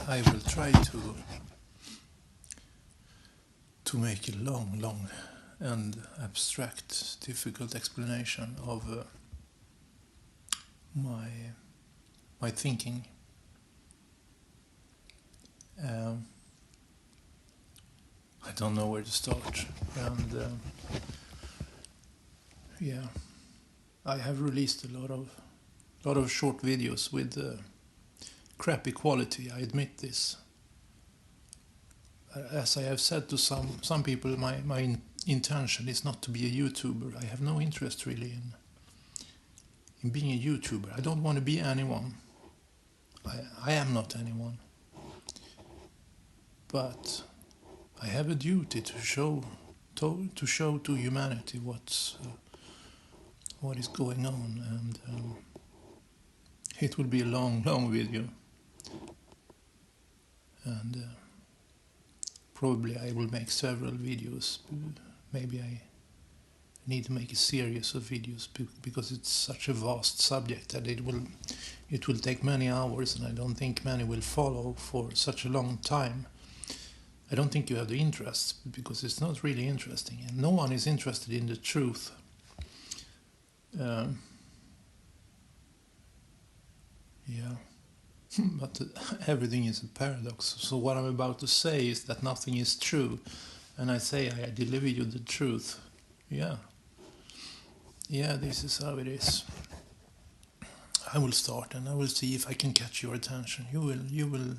I will try to make a long and abstract, difficult explanation of my thinking. I don't know where to start, and I have released a lot of short videos with crappy quality. I admit this. As I have said to some people, my intention is not to be a YouTuber. I have no interest really in being a YouTuber. I don't want to be anyone. I am not anyone. But I have a duty to show to humanity what is going on, and it will be a long video, and probably I will make several videos. Maybe I need to make a series of videos because it's such a vast subject that it will take many hours, and I don't think many will follow for such a long time. I don't think you have the interest because it's not really interesting, and no one is interested in the truth. But everything is a paradox. So what I'm about to say is that nothing is true, and I say I deliver you the truth. This is how it is. I will start, and I will see if I can catch your attention. You will.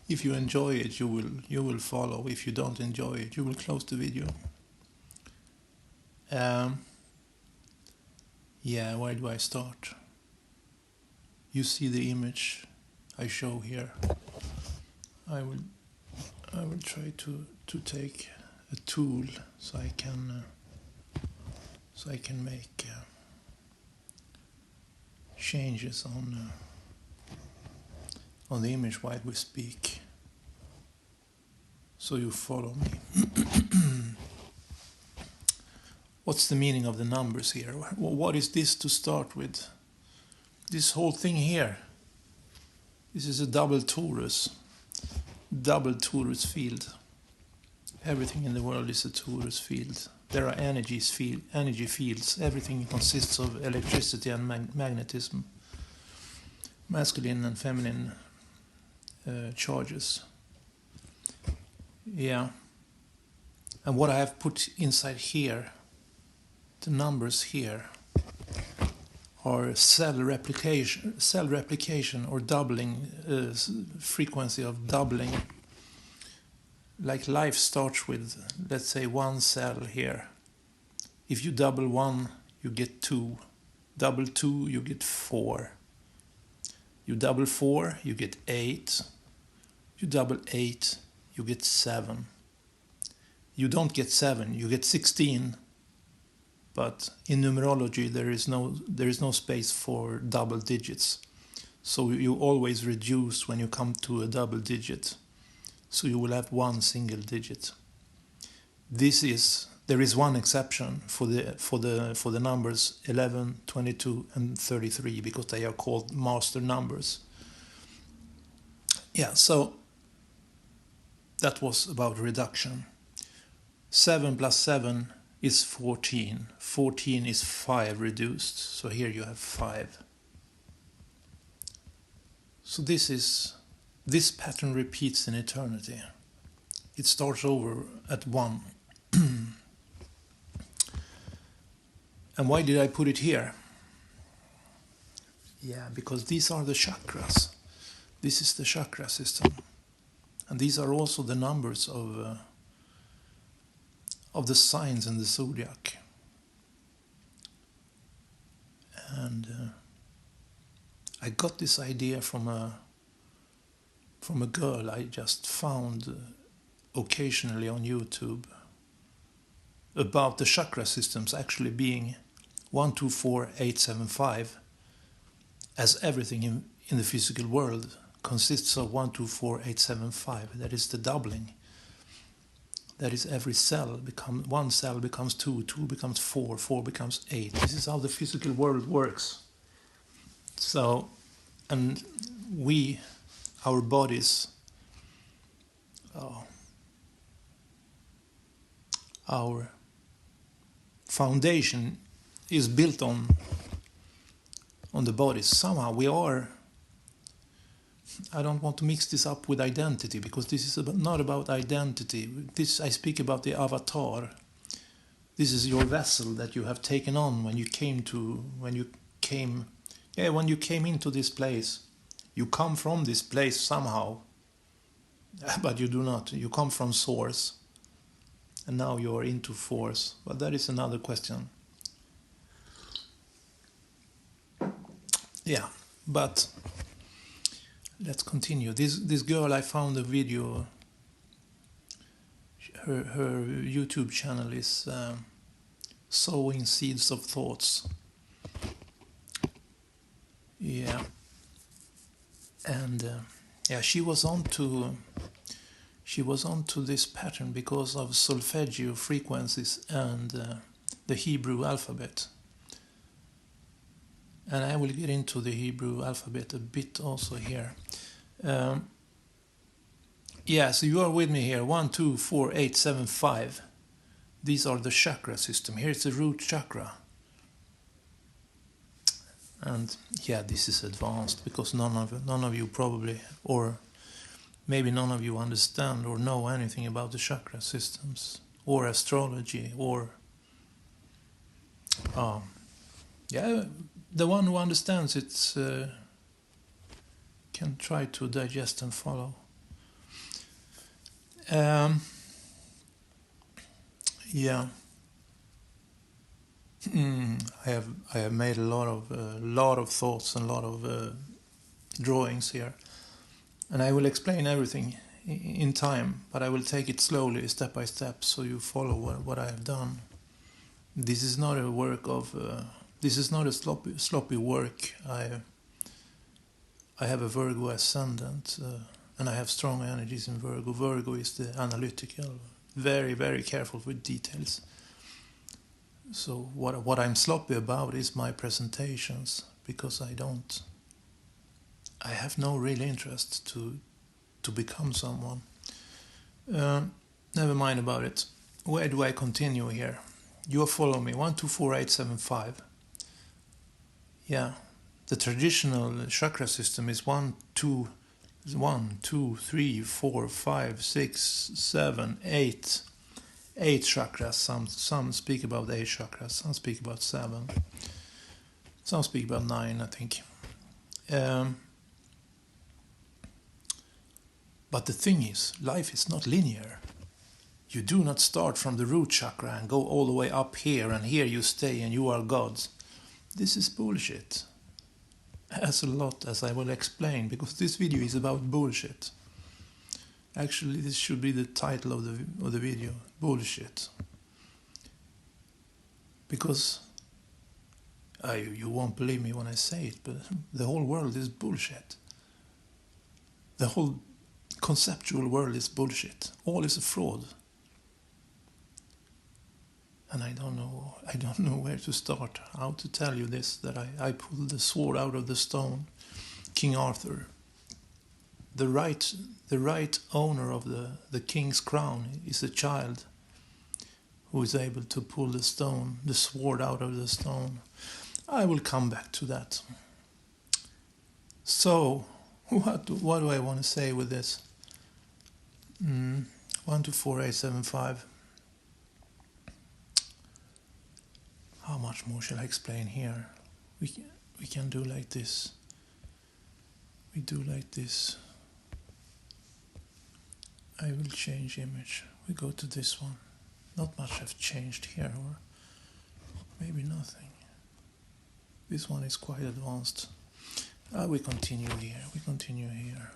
If you enjoy it, you will follow. If you don't enjoy it, you will close the video. Where do I start? You see the image I show here. I will try to take a tool so I can make changes on the image while we speak, so you follow me. What's the meaning of the numbers here? What is this to start with? This whole thing here. This is a double torus field. Everything in the world is a torus field. There are energy fields. Everything consists of electricity and magnetism. Masculine and feminine charges. And what I have put inside here, the numbers here, are cell replication or doubling, frequency of doubling. Like life starts with, let's say, one cell here. If you double 1, you get 2. Double 2, you get 4. You double 4, you get 8. You double 8, you get 7. You don't get 7, you get 16. But in numerology, there is no space for double digits. So you always reduce when you come to a double digit. So you will have one single digit. There is one exception for the numbers 11, 22, and 33, because they are called master numbers. So that was about reduction. 7 plus 7 is 14. 14 is 5 reduced. So here you have 5. So this pattern repeats in eternity. It starts over at 1. And why did I put it here? Because these are the chakras. This is the chakra system. And these are also the numbers of the signs in the zodiac. And I got this idea from a girl I just found occasionally on YouTube about the chakra systems actually being 1, 2, 4, 8, 7, 5, as everything in the physical world consists of 1, 2, 4, 8, 7, 5. That is the doubling. That is, every cell one cell becomes 2, 2 becomes 4, 4 becomes 8. This is how the physical world works. So And our bodies, our foundation is built on the bodies. Somehow we are, I don't want to mix this up with identity, because this is not about identity. I speak about the avatar. This is your vessel that you have taken on when you came into this place. You come from this place somehow, but you do not. You come from source, and now you are into force. But that is another question. Yeah, but let's continue. This girl, I found a video. Her YouTube channel is Sowing Seeds of Thoughts. Yeah, and she was onto this pattern because of solfeggio frequencies and the Hebrew alphabet. And I will get into the Hebrew alphabet a bit also here. So you are with me here. 1, 2, 4, 8, 7, 5. These are the chakra system. Here's the root chakra. And this is advanced because none of you probably, or maybe none of you understand or know anything about the chakra systems or astrology or the one who understands it can try to digest and follow. I have made a lot of thoughts and a lot of drawings here, and I will explain everything in time, but I will take it slowly, step by step, so you follow what I have done. This is not a work of. This is not a sloppy work. I have a Virgo ascendant, and I have strong energies in Virgo. Virgo is the analytical, very, very careful with details. So what I'm sloppy about is my presentations, because I have no real interest to become someone. Never mind about it. Where do I continue here? You follow me. 1, 2, 4, 8, 7, 5. Yeah, the traditional chakra system is 1, 2, 3, 4, 5, 6, 7, 8. 8 chakras. Some speak about 8 chakras. Some speak about 7. Some speak about 9, I think. But the thing is, life is not linear. You do not start from the root chakra and go all the way up here, and here you stay and you are gods. This is bullshit. As a lot as I will explain, because this video is about bullshit. Actually, this should be the title of the video, bullshit. Because you won't believe me when I say it, but the whole world is bullshit. The whole conceptual world is bullshit. All is a fraud. And I don't know where to start, how to tell you this, that I pulled the sword out of the stone. King Arthur, the right owner of the king's crown, is a child who is able to pull the sword out of the stone. I will come back to that. So, what do I want to say with this? 1, 2, 4, 8, 7, 5. How much more shall I explain here? We can do like this. We do like this. I will change image. We go to this one. Not much have changed here, or maybe nothing. This one is quite advanced. We continue here. We continue here.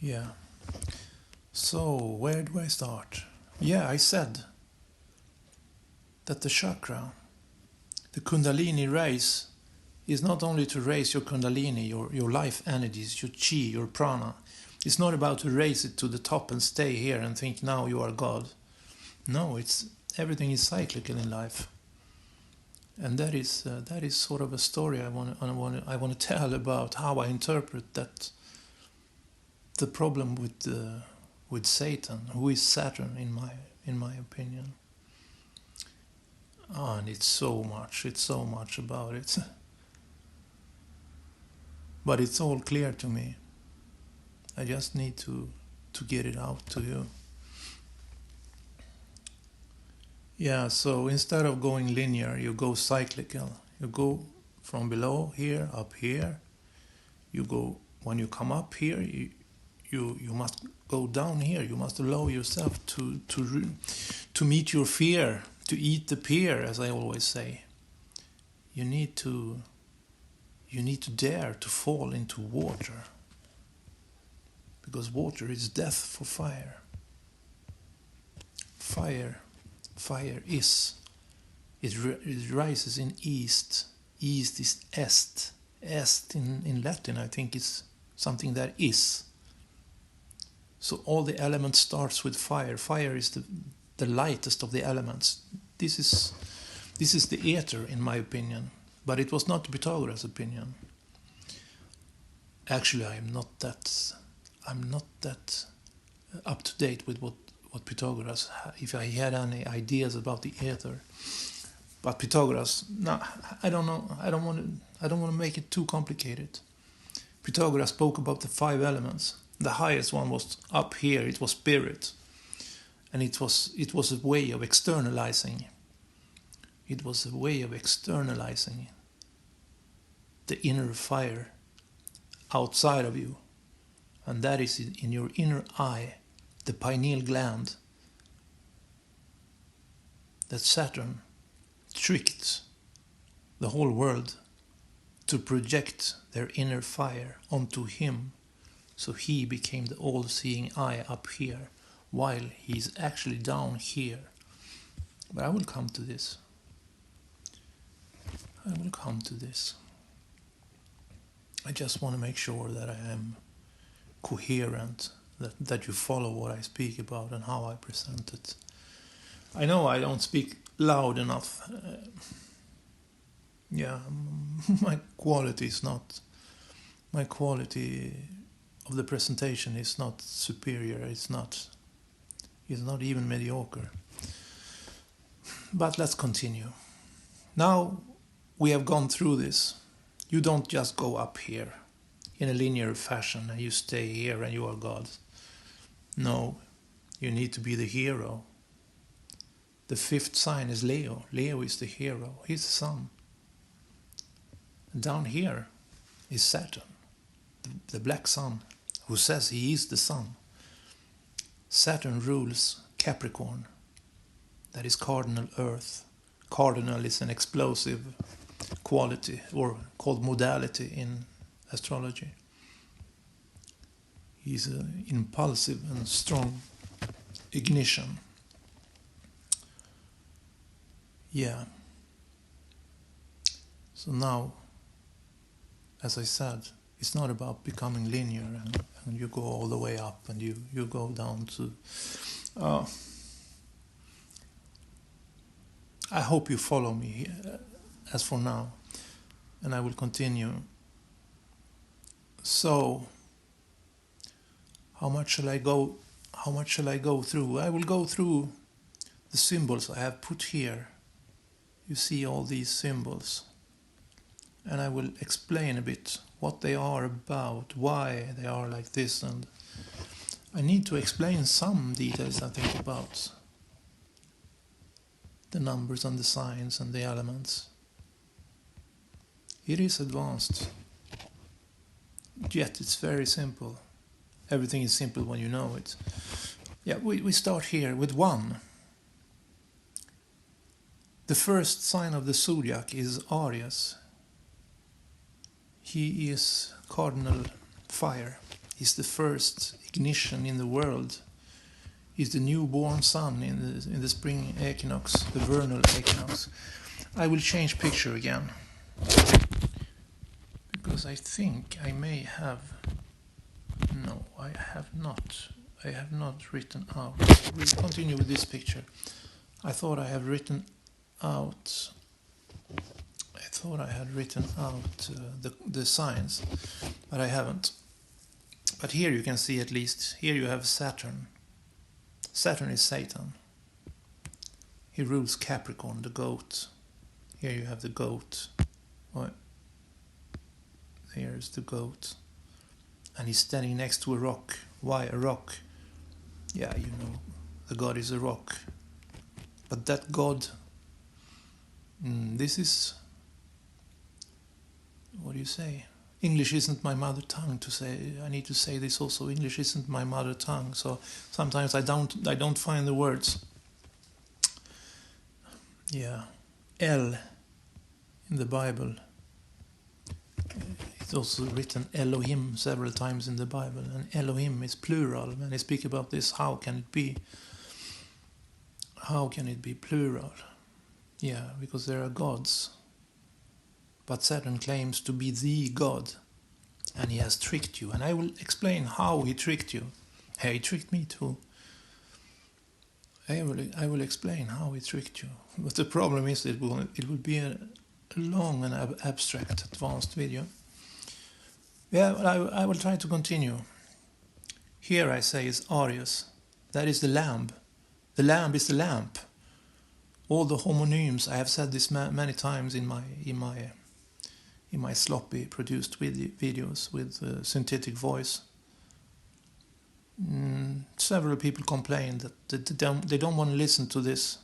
Yeah. So, where do I start? Yeah, I said that the chakra, the Kundalini raise, is not only to raise your Kundalini, your life energies, your chi, your prana. It's not about to raise it to the top and stay here and think now you are God. No, it's everything is cyclical in life, and that is sort of a story I want to tell about how I interpret that. The problem with Satan, who is Saturn in my opinion. And it's so much about it. But it's all clear to me. I just need to get it out to you. Yeah, so instead of going linear, you go cyclical. You go from below here, up here. You go, when you come up here, you must go down here. You must allow yourself to meet your fear, to eat the pear, as I always say. You need to dare to fall into water, because water is death for fire. Fire is. It rises in east. East is est. Est in Latin, I think, is something that is. So all the elements starts with fire. Fire is the lightest of the elements. This is the ether, in my opinion. But it was not Pythagoras' opinion. Actually, I'm not that up to date with what Pythagoras, if I had any ideas about the ether. But Pythagoras, no, I don't know. I don't want to make it too complicated. Pythagoras spoke about the 5 elements. The highest one was up here. It was spirit, and it was a way of externalizing. It was a way of externalizing the inner fire outside of you, and that is in your inner eye, the pineal gland, that Saturn tricked the whole world to project their inner fire onto him, so he became the all-seeing eye up here, while he's actually down here. But I will come to this. I just want to make sure that I am coherent, that you follow what I speak about and how I present it. I know I don't speak loud enough. My quality of the presentation is not superior. It's not even mediocre. But let's continue. Now we have gone through this. You don't just go up here in a linear fashion and you stay here and you are God. No, you need to be the hero. The 5th sign is Leo. Leo is the hero. He's the sun. And down here is Saturn, the black sun, who says he is the sun. Saturn rules Capricorn. That is cardinal earth. Cardinal is an explosive quality, or called modality in astrology. He's an impulsive and strong ignition. Yeah. So now, as I said, it's not about becoming linear and you go all the way up and you go down to... I hope you follow me as for now, and I will continue. So, how much shall I go through? I will go through the symbols I have put here. You see all these symbols, and I will explain a bit what they are about, why they are like this, and I need to explain some details, I think, about the numbers and the signs and the elements. It is advanced, yet it's very simple. Everything is simple when you know it. Yeah, we start here with 1. The first sign of the zodiac is Aries. He is cardinal fire. He's the first ignition in the world. He's the newborn sun in the spring equinox, the vernal equinox. I will change picture again, because I think I may have... No, I have not. I have not written out. We'll continue with this picture. I thought I had written out the signs, but I haven't. But here you can see, at least, here you have Saturn. Saturn is Satan. He rules Capricorn, the goat. Here you have the goat. Here's the goat. And he's standing next to a rock. Why a rock? Yeah, you know, the god is a rock. But that god, this is, what do you say? English isn't my mother tongue to say. I need to say this also. English isn't my mother tongue, so sometimes I don't find the words. Yeah, El in the Bible. It's also written Elohim several times in the Bible, and Elohim is plural. When they speak about this, how can it be? How can it be plural? Yeah, because there are gods. But Saturn claims to be the god, and he has tricked you. And I will explain how he tricked you. Hey, he tricked me too. I will explain how he tricked you. But the problem is it will be a long and abstract, advanced video. Yeah, but I will try to continue. Here I say is Arius. That is the lamb. The lamb is the lamp. All the homonyms, I have said this many times in my sloppy produced videos with synthetic voice. Several people complain that they don't want to listen to this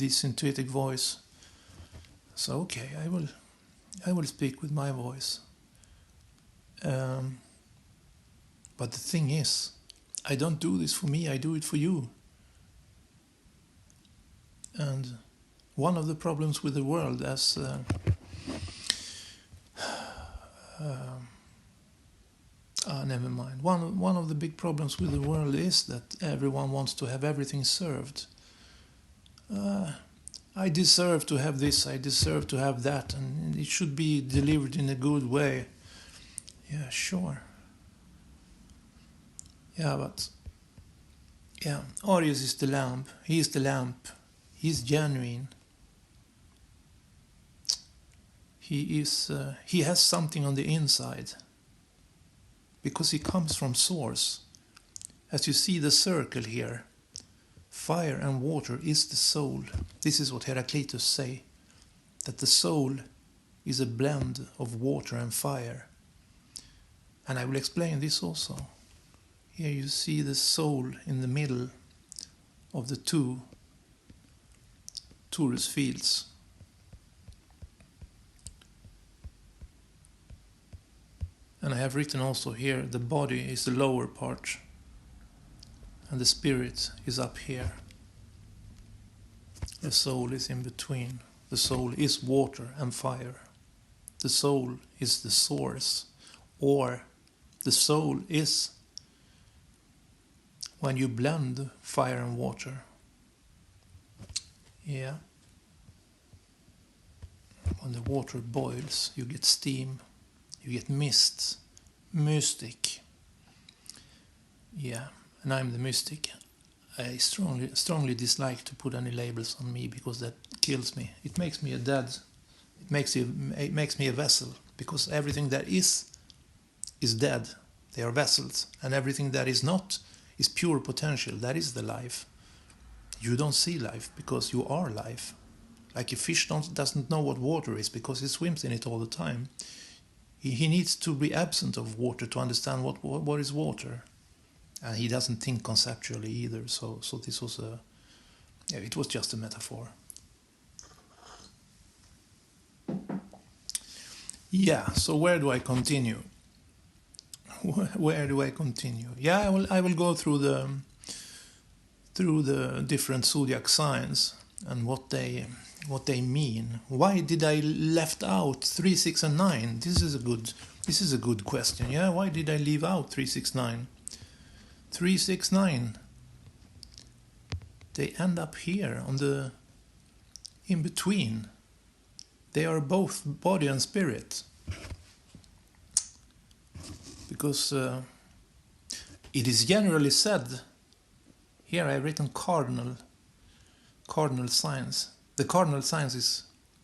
synthetic voice. So okay, I will speak with my voice. But the thing is, I don't do this for me, I do it for you. And one of the problems with the world, as never mind. One of the big problems with the world is that everyone wants to have everything served. I deserve to have this, I deserve to have that, and it should be delivered in a good way. Yeah, sure. Yeah, but yeah, Arius is the lamp. He is the lamp. He's genuine. He has something on the inside, because he comes from source. As you see the circle here, fire and water is the soul. This is what Heraclitus say, that the soul is a blend of water and fire. And I will explain this also. Here you see the soul in the middle of the two torus fields. And I have written also here, the body is the lower part and the spirit is up here. The soul is in between. The soul is water and fire. The soul is the source, or the soul is when you blend fire and water. Yeah. When the water boils, you get steam. You get mist, mystic. Yeah, and I'm the mystic. I strongly dislike to put any labels on me, because that kills me. It makes me a dead. It makes me a vessel, because everything that is dead. They are vessels, and everything that is not is pure potential. That is the life. You don't see life because you are life. Like a fish doesn't know what water is because he swims in it all the time. He needs to be absent of water to understand what is water, and he doesn't think conceptually either. So this was it was just a metaphor. Yeah. So where do I continue? Where do I continue? Yeah, I will go through the different zodiac signs and what they mean. Why did I left out 3, 6, and 9? This is a good question. Yeah, why did I leave out 3, 6, 9? 3, 6, 9. They end up here on the in between. They are both body and spirit. Because it is generally said, here I have written cardinal cardinal signs. The cardinal signs is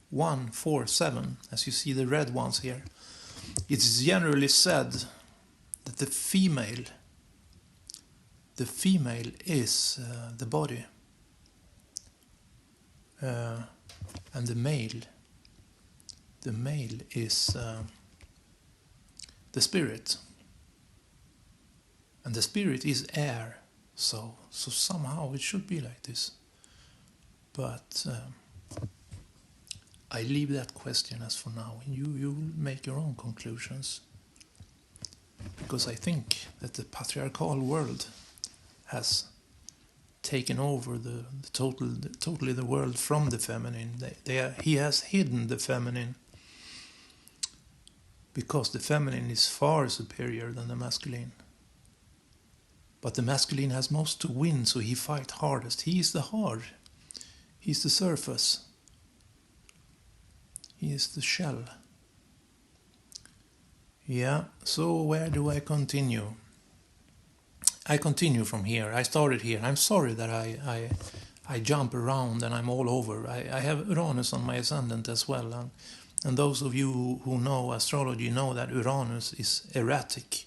1, 4, 7, as you see the red ones here. It's generally said that the female is the body, and the male is the spirit, and the spirit is air. So somehow it should be like this, but I leave that question as for now. You make your own conclusions, because I think that the patriarchal world has taken over totally the world from the feminine. He has hidden the feminine, because the feminine is far superior than the masculine. But the masculine has most to win, so he fights hardest. He is the heart. He's the surface. He is the shell. Yeah, so where do I continue? I continue from here. I started here. I'm sorry that I jump around and I'm all over. I have Uranus on my ascendant as well. And those of you who know astrology know that Uranus is erratic.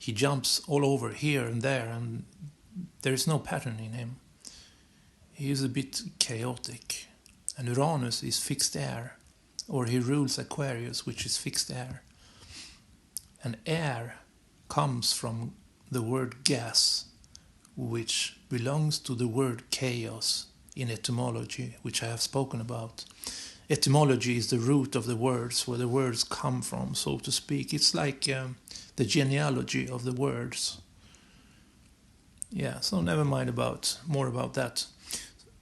He jumps all over here and there, and there is no pattern in him. He is a bit chaotic. And Uranus is fixed air, or he rules Aquarius, which is fixed air. And air comes from the word gas, which belongs to the word chaos in etymology, which I have spoken about. Etymology is the root of the words, where the words come from, so to speak. It's like the genealogy of the words. Yeah, so never mind more about that.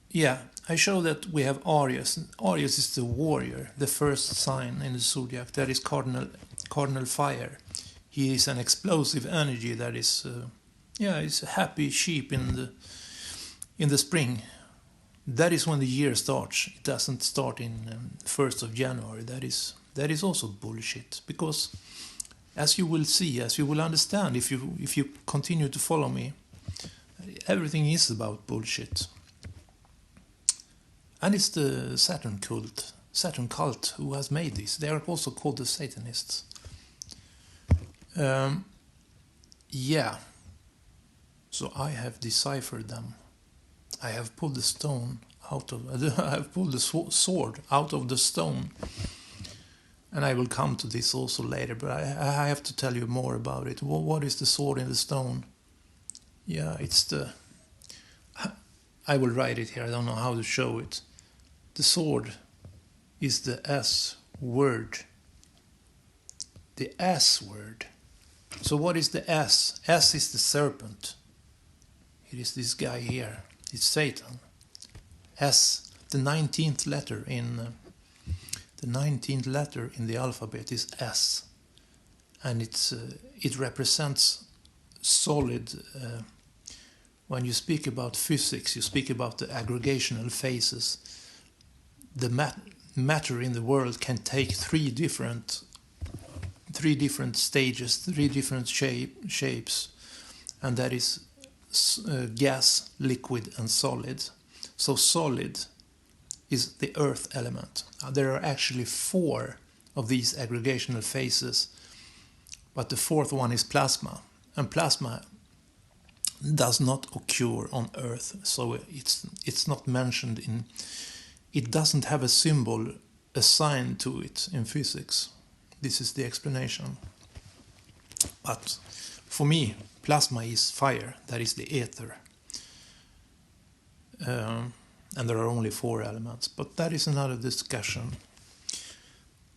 Yeah, I show that we have Aries. Aries is the warrior, the first sign in the zodiac. That is cardinal fire. He is an explosive energy that is, it's a happy sheep in the spring. That is when the year starts. It doesn't start in 1st of January. That is also bullshit, because as you will see, as you will understand, if you continue to follow me, everything is about bullshit. And it's the Saturn cult who has made this. They are also called the Satanists. So I have deciphered them. I have pulled the stone I have pulled the sword out of the stone. And I will come to this also later, but I have to tell you more about it. What is the sword in the stone? Yeah, I will write it here. I don't know how to show it. The sword is the S word. The S word. So what is the S? S is the serpent. It is this guy here. It's Satan. S, the 19th letter in the alphabet is S, and it represents solid. When you speak about physics, you speak about the aggregational phases. The matter in the world can take three different stages, three different shapes, and that is gas, liquid, and solid. So solid is the earth element. There are actually 4 of these aggregational phases, but the 4th one is plasma, and plasma does not occur on Earth, so it's not mentioned in. It doesn't have a symbol assigned to it in physics. This is the explanation. But for me, plasma is fire. That is the ether. And there are only 4 elements, but that is another discussion.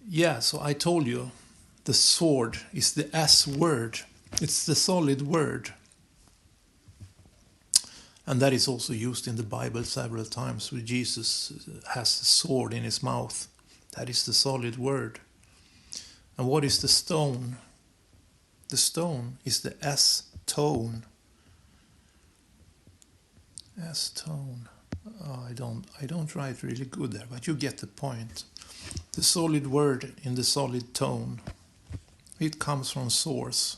Yeah, so I told you the sword is the S word. It's the solid word. And that is also used in the Bible several times, where Jesus has a sword in his mouth. That is the solid word. And what is the stone? The stone is the S tone. S tone. Oh, I don't write really good there, but you get the point. The solid word in the solid tone. It comes from source.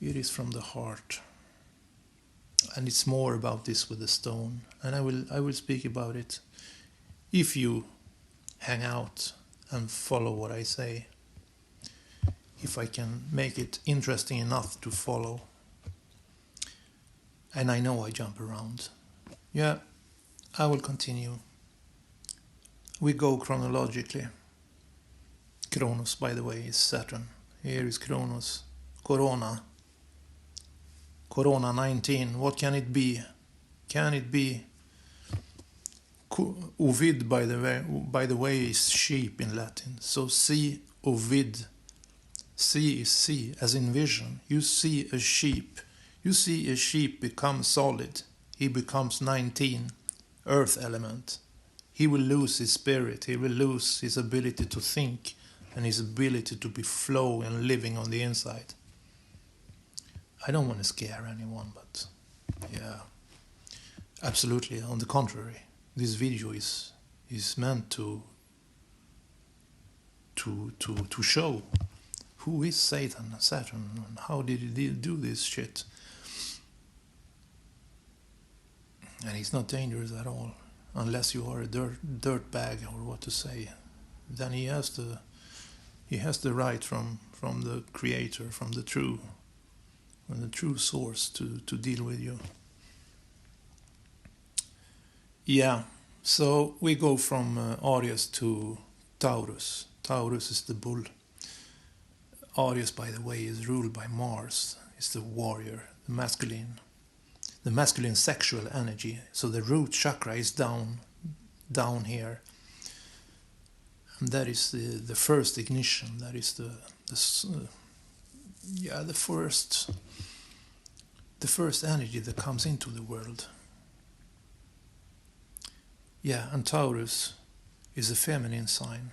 It is from the heart. And it's more about this with the stone. and I will speak about it if you hang out and follow what I say. If I can make it interesting enough to follow. And I know I jump around. Yeah, I will continue. We go chronologically. Kronos, by the way, is Saturn. Here is Kronos. Corona. Corona 19. What can it be? Can it be? Ovid, by the way, is sheep in Latin. So see Ovid. See is see, as in vision. You see a sheep. You see a sheep become solid. He becomes 19, earth element. He will lose his spirit. He will lose his ability to think and his ability to be flow and living on the inside. I don't want to scare anyone, but yeah, absolutely. On the contrary, this video is meant to show who is Satan, Saturn, and how did he do this shit. And he's not dangerous at all, unless you are a dirt bag, or what to say. Then he has the right from the creator, from the true source to deal with you. Yeah, so we go from Aries to Taurus. Taurus is the bull. Aries, by the way, is ruled by Mars. It's the warrior, the masculine sexual energy. So the root chakra is down here, and that is the first ignition. That is the first energy that comes into the world. Yeah, and Taurus is a feminine sign.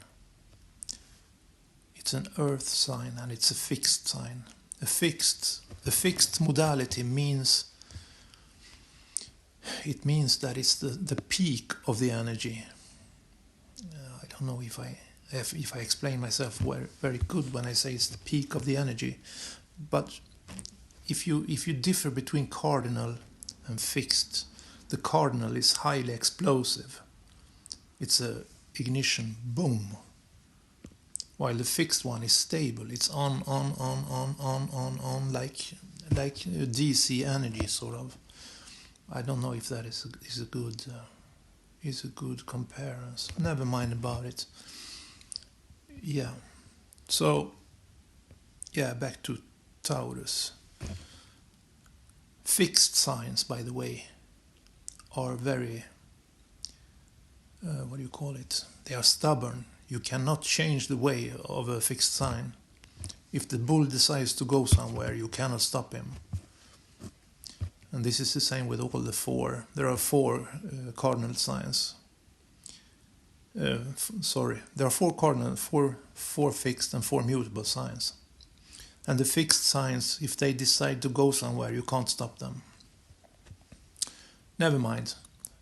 It's an earth sign, and it's a fixed sign. A fixed modality means that it's the peak of the energy. I don't know if I explain myself very good when I say it's the peak of the energy, but if you differ between cardinal and fixed, the cardinal is highly explosive. It's a ignition, boom. While the fixed one is stable. It's on like DC energy, sort of. I don't know if that is a good comparison. Never mind about it. Yeah. So, yeah, back to Taurus. Fixed signs, by the way, are very, what do you call it? They are stubborn. You cannot change the way of a fixed sign. If the bull decides to go somewhere, you cannot stop him. And this is the same with all the four. There are four cardinal signs. There are four fixed and four mutable signs. And the fixed signs, if they decide to go somewhere, you can't stop them. Never mind.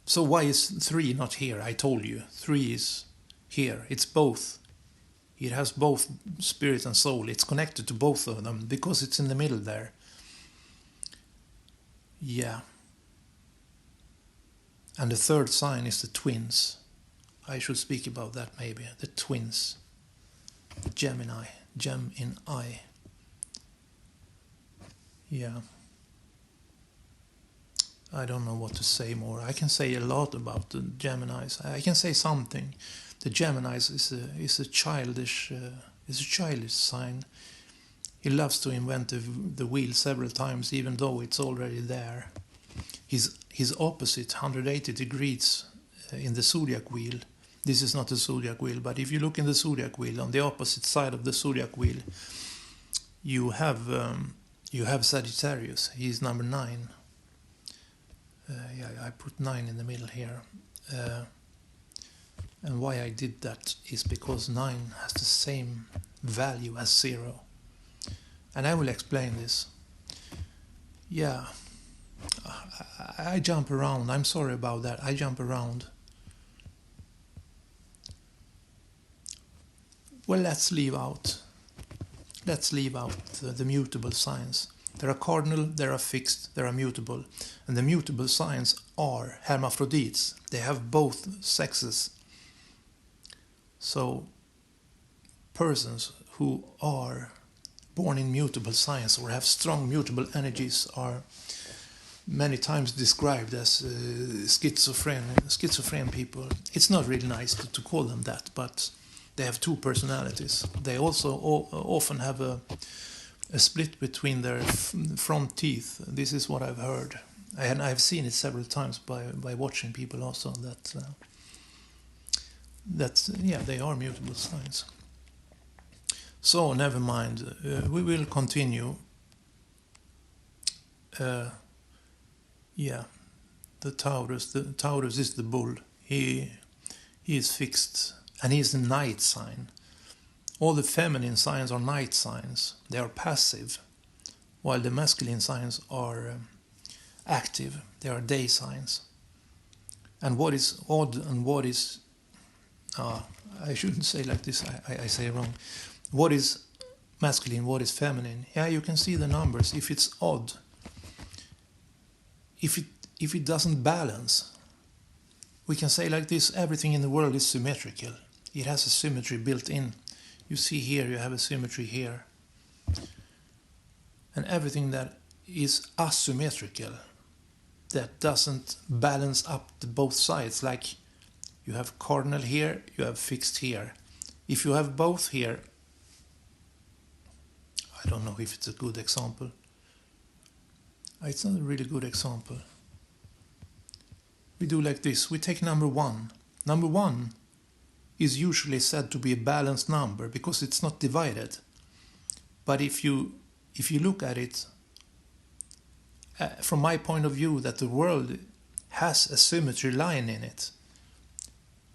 So why is 3 not here? I told you. 3 is here. It's both. It has both spirit and soul. It's connected to both of them because it's in the middle there. Yeah. And the third sign is the twins. I should speak about that maybe. The twins. Gemini. Gem in eye. Yeah. I don't know what to say more. I can say a lot about the Geminis. I can say something. The Geminis is a childish sign. He loves to invent the wheel several times, even though it's already there. His opposite, 180 degrees in the zodiac wheel. This is not a zodiac wheel, but if you look in the zodiac wheel, on the opposite side of the zodiac wheel, you have Sagittarius. He's number 9. I put 9 in the middle here. And why I did that is because 9 has the same value as 0. And I will explain this. Yeah, I jump around. I'm sorry about that. I jump around. Well, let's leave out the mutable signs. There are cardinal, there are fixed, there are mutable. And the mutable signs are hermaphrodites. They have both sexes. So persons who are born in mutable signs or have strong mutable energies are many times described as schizophrenic people. It's not really nice to call them that, but they have two personalities. They also often have a split between their front teeth. This is what I've heard. And I've seen it several times by watching people also that they are mutable signs. So never mind. We will continue. The Taurus is the bull. He is fixed, and he is the night sign. All the feminine signs are night signs. They are passive, while the masculine signs are active. They are day signs. And what is odd and what is... I shouldn't say like this, I say wrong. What is masculine, what is feminine? Yeah, you can see the numbers. If it's odd, if it doesn't balance, we can say like this: everything in the world is symmetrical. It has a symmetry built in. You see here, you have a symmetry here. And everything that is asymmetrical, that doesn't balance up the both sides, like you have cardinal here, you have fixed here. If you have both here, I don't know if it's a good example. It's not a really good example. We do like this. We take number 1. Number 1 is usually said to be a balanced number because it's not divided. But if you look at it from my point of view, that the world has a symmetry line in it.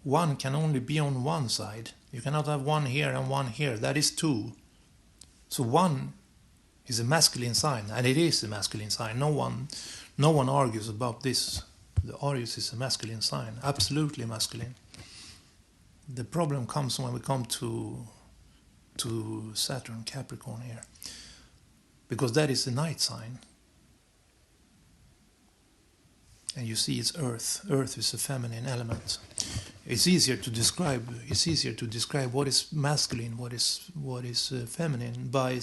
1 can only be on one side. You cannot have 1 here and 1 here. That is 2. So 1 is a masculine sign, and it is a masculine sign. No one argues about this. The Arius is a masculine sign, absolutely masculine. The problem comes when we come to Saturn, Capricorn here, because that is the night sign. And you see it's Earth. Earth is a feminine element. It's easier to describe what is masculine, what is feminine by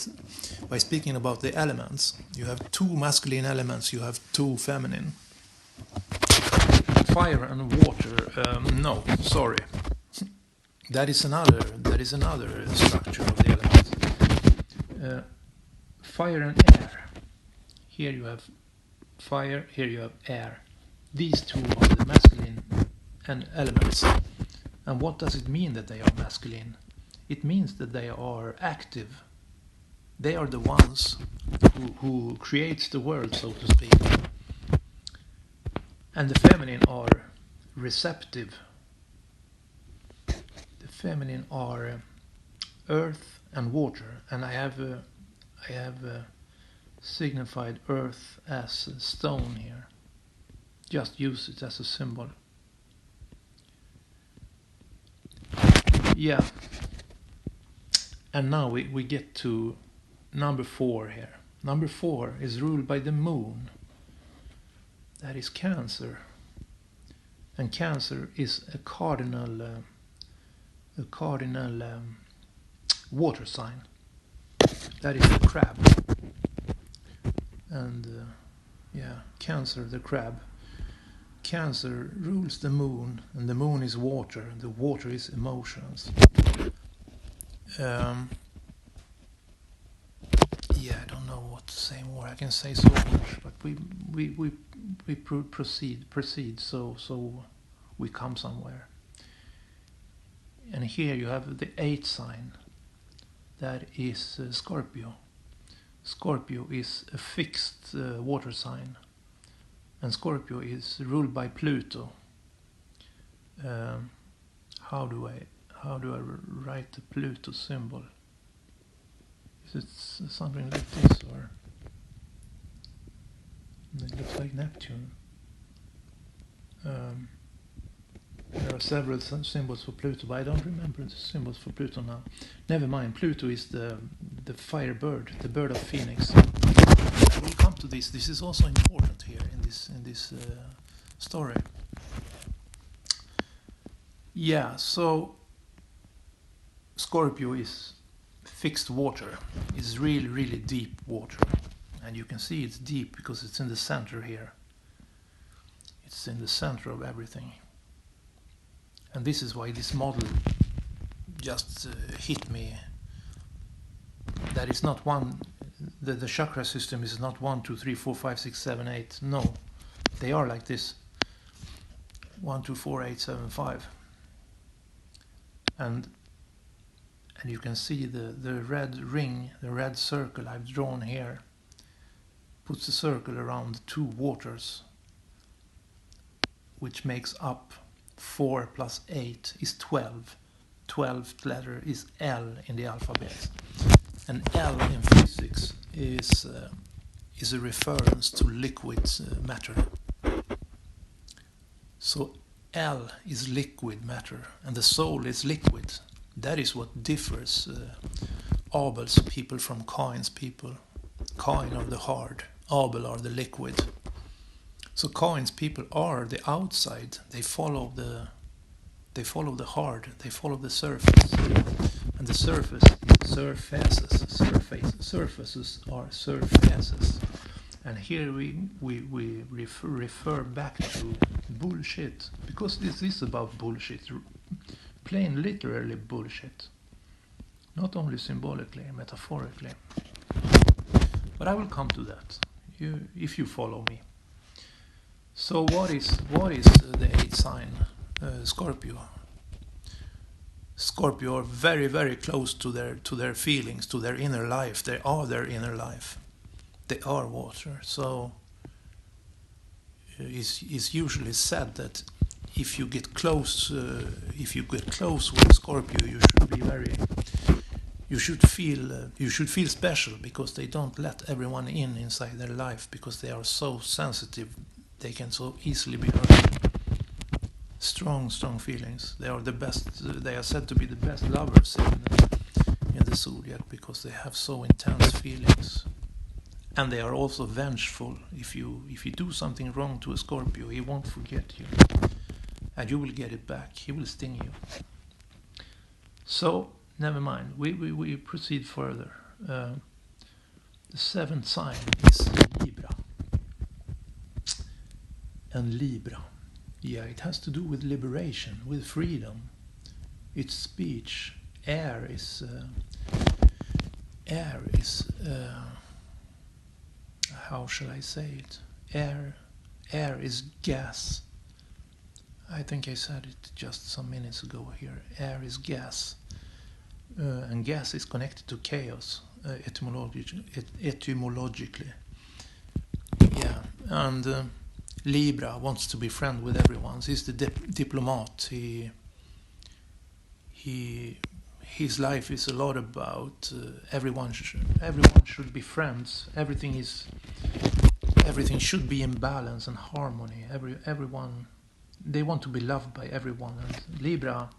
speaking about the elements. You have 2 masculine elements, you have 2 feminine. Fire and water, no, sorry. That is another structure of the elements. Fire and air. Here you have fire, here you have air. These 2 are the masculine elements. And what does it mean that they are masculine? It means that they are active. They are the ones who creates the world, so to speak. And the feminine are receptive. The feminine are earth and water, and I have signified earth as a stone here. Just use it as a symbol. Yeah. And now we get to number 4 here. Number 4 is ruled by the moon. That is Cancer. And Cancer is a cardinal water sign. That is the crab. And Cancer, the crab. Cancer rules the moon, and the moon is water. The water is emotions. I don't know what to say more. I can say so much, but we proceed so we come somewhere. And here you have the 8th sign. That is Scorpio. Scorpio is a fixed water sign. And Scorpio is ruled by Pluto. How do I write the Pluto symbol? Is it something like this, or it looks like Neptune? There are several symbols for Pluto, but I don't remember the symbols for Pluto now. Never mind. Pluto is the fire bird, the bird of Phoenix. I will come to this. This is also important here in this story. Yeah, so Scorpio is fixed water. It's really, really deep water. And you can see it's deep because it's in the center here. It's in the center of everything. And this is why this model just hit me. That is not one, the chakra system is not 1, 2, 3, 4, 5, 6, 7, 8. No, they are like this. 1, 2, 4, 8, 7, 5. And you can see the red ring, the red circle I've drawn here, puts a circle around the two waters, which makes up 4 plus 8 is 12. 12th letter is L in the alphabet. And L in physics is a reference to liquid matter. So L is liquid matter, and the soul is liquid. That is what differs Abel's people from Cain's people. Cain are the hard, Abel are the liquid. So Cain's people are the outside. They follow the hard. They follow the surface, and the surface is surfaces. Surfaces are surfaces. And here we refer back to bullshit, because this is about bullshit, plain literally bullshit, not only symbolically, metaphorically. But I will come to that, if you follow me. So what is the 8th sign, Scorpio? Scorpio are very, very close to their feelings, to their inner life. They are their inner life. They are water. So it's usually said that if you get close with Scorpio, you should feel special, because they don't let everyone inside their life, because they are so sensitive. They can so easily be hurt. Strong feelings. They are the best. They are said to be the best lovers in the zodiac, because they have so intense feelings. And they are also vengeful. If you do something wrong to a Scorpio, he won't forget you, and you will get it back. He will sting you. So never mind. We proceed further. The 7th sign is Libra. And Libra, yeah, it has to do with liberation, with freedom. It's speech. Air is how shall I say it? Air is gas. I think I said it just some minutes ago here. Air is gas. And gas is connected to chaos, etymologically. Yeah, and Libra wants to be friend with everyone. He's the diplomat. His life is a lot about everyone should be friends. Everything should be in balance and harmony. Everyone, they want to be loved by everyone. And Libra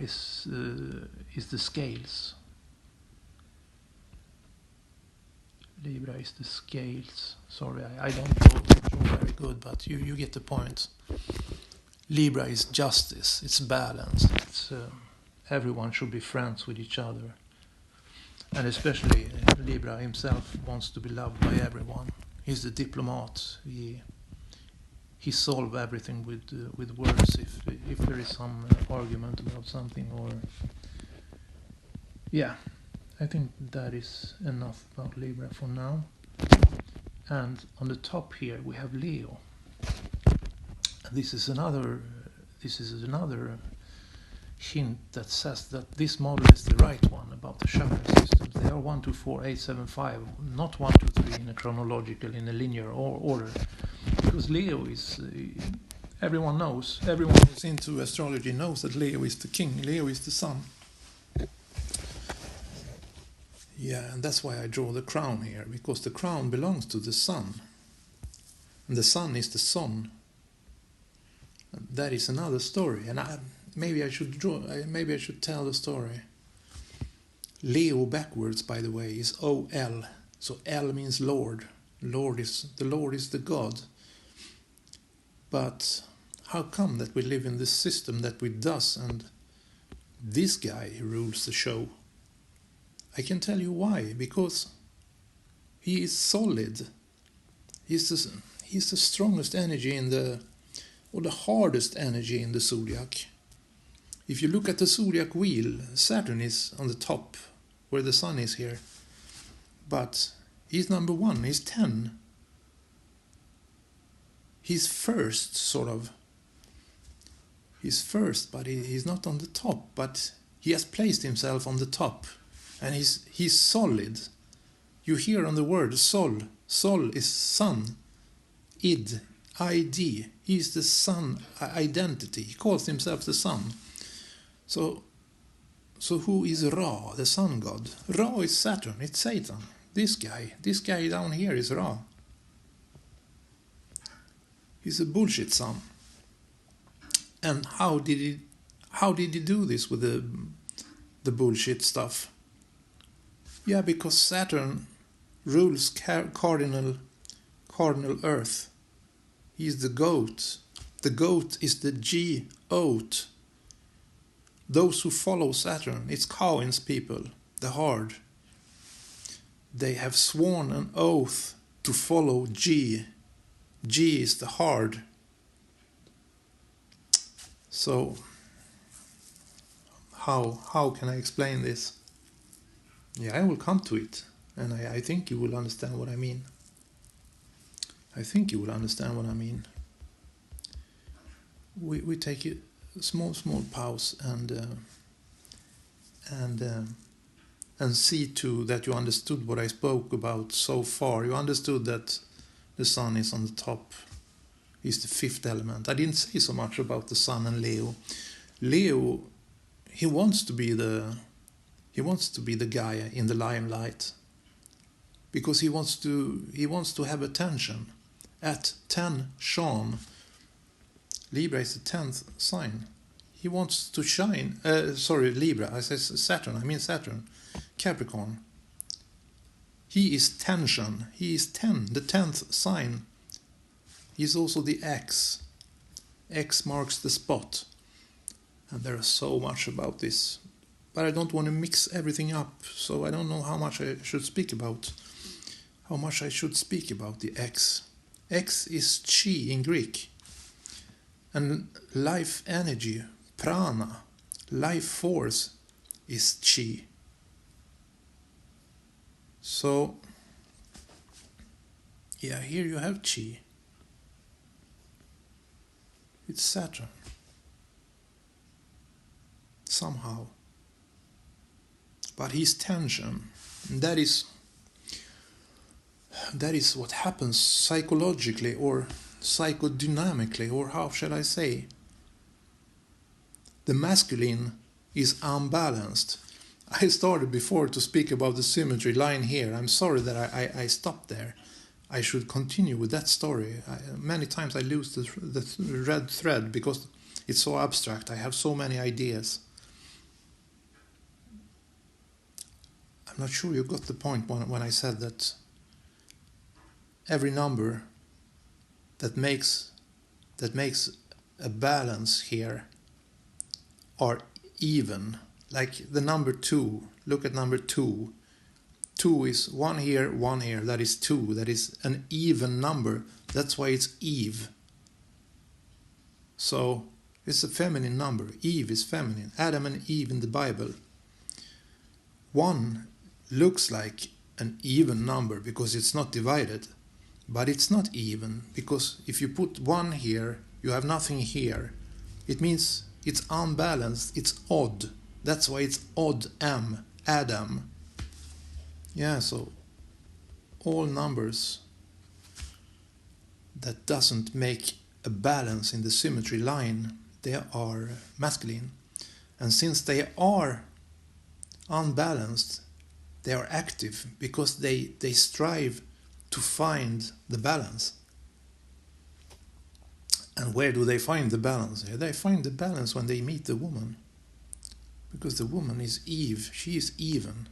is the scales. Libra is the scales. Sorry, I don't draw very good, but you get the point. Libra is justice. It's balance. It's everyone should be friends with each other, and especially Libra himself wants to be loved by everyone. He's the diplomat. He solves everything with words. If there is some argument about something, or yeah. I think that is enough about Libra for now. And on the top here we have Leo. This is another hint that says that this model is the right one about the chakra systems. They are 1, 2, 4, 8, 7, 5, not 1, 2, 3 in a chronological, in a linear order. Because Leo is, everyone who's into astrology knows that Leo is the king, Leo is the sun. Yeah, and that's why I draw the crown here, because the crown belongs to the sun. And the sun is the sun. And that is another story, and maybe I should tell the story. Leo backwards, by the way, is O-L. So L means Lord. The Lord is the God. But how come that we live in this system that we does, and this guy rules the show? I can tell you why. Because he is solid. He's the strongest energy or the hardest energy in the zodiac. If you look at the zodiac wheel, Saturn is on the top, where the sun is here. But he's number 1, he's 10. He's first, sort of. He's first, but he's not on the top. But he has placed himself on the top. And he's solid. You hear on the word sol. Sol is sun. Id. ID. He's the sun identity. He calls himself the sun. So who is Ra, the sun god? Ra is Saturn. It's Satan. This guy down here is Ra. He's a bullshit son. And how did he do this with the bullshit stuff? Yeah, because Saturn rules cardinal Earth. He's the goat. The goat is the G-oat. Those who follow Saturn, it's Cohen's people, the hard. They have sworn an oath to follow G. G is the hard. So, how can I explain this? Yeah, I will come to it, and I think you will understand what I mean. We take a small pause and see to that you understood what I spoke about so far. You understood that the sun is on the top. He's the 5th element. I didn't say so much about the sun and Leo. Leo, he wants to be the guy in the limelight, because he wants to have attention. At 10 Shan, Libra is the 10th sign. He wants to shine. Libra. I said Saturn. I mean Saturn. Capricorn. He is tension. He is 10, the 10th sign. He is also the X. X marks the spot. And there is so much about this. But I don't want to mix everything up, so I don't know how much I should speak about. The X. X is chi in Greek. And life energy, prana, life force is chi. So, yeah, here you have chi. It's Saturn. Somehow. But he's tension. And that is what happens psychologically or psychodynamically, or how shall I say? The masculine is unbalanced. I started before to speak about the symmetry line here. I'm sorry that I stopped there. I should continue with that story. Many times I lose the red thread because it's so abstract. I have so many ideas. I'm not sure you got the point when I said that every number that makes a balance here are even. Like the number 2. Look at number 2. 2 is 1 here, 1 here. That is 2. That is an even number. That's why it's Eve. So it's a feminine number. Eve is feminine. Adam and Eve in the Bible. 1 looks like an even number because it's not divided. But it's not even, because if you put 1 here, you have nothing here. It means it's unbalanced, it's odd. That's why it's odd M, Adam. Yeah, so all numbers that doesn't make a balance in the symmetry line, they are masculine. And since they are unbalanced, they are active because they strive to find the balance. And where do they find the balance? They find the balance when they meet the woman. Because the woman is Eve, she is even.